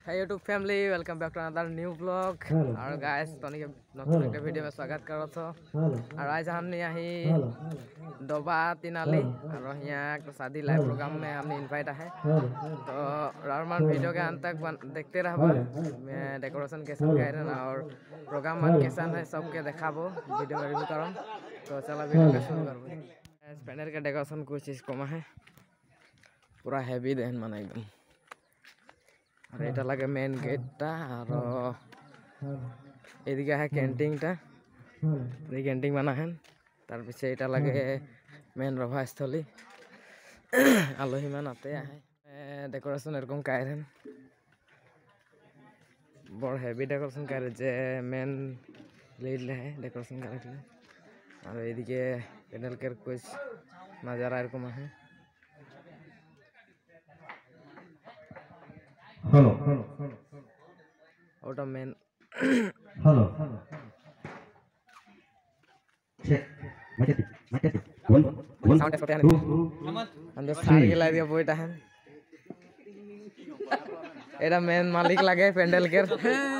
Hey YouTube family, welcome back to another new vlog. और guys, तोनी के नতুन एक वीडियो में स्वागत करो तो। और आज हमने यही दोबा तिनाली और यहाँ एक शादी लाइव प्रोग्राम में हमने इनवाइट है। तो नॉर्मल वीडियो के अंत तक देखते रहो। मैं डेकोरेशन कैसा कर रहा हूँ और प्रोग्राम में कैसा है सबके दिखाबो वीडियो में रिव्यू करूँ। तो चलो वीडियो का शुरू करो। पैनल का डेकोरेशन कुछ चीज कम है, पूरा हेवी देन माना एकदम। और এটা লাগে মেন গেটটা আর এদিকে है ক্যান্টিনটা এই ক্যান্টিন বানাহেন তার পিছে এটা লাগে মেন রভাস্থলী আলহী মান আতে আহে ডেকোরেশন এরকম কাইরেন বড় হেভি ডেকোরেশন কাইরে যে মেন লিড লে ডেকোরেশন কাইরে আর এদিকে প্যানেল কের কুছ নজারা এরকম আছে। हेलो ওটা main hello check mic 1 sound test करते हैं 2 अंदर सारे के ला दिया बोइटा है एटा मेन मालिक लगे पेंडल के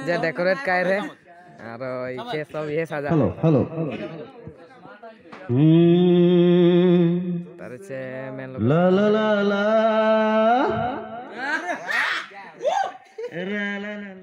जे डेकोरेट कायर है और ये सब ये सजा हेलो हेलो तारे से मेन ला ला ला ला ला ला ला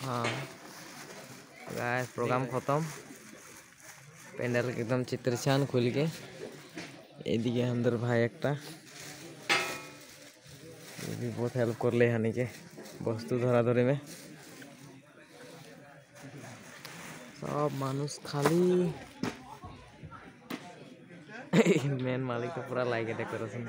हाँ गाइस प्रोग्राम खत्म पैंडल एकदम चित्रछान खुल के एदिके अंदर भाई एक भी बहुत हेल्प कर ले हनी के বস্তু ধরাধরি में सब मानुष खाली मेन मालिक तो पूरा लाइक डेकोरेशन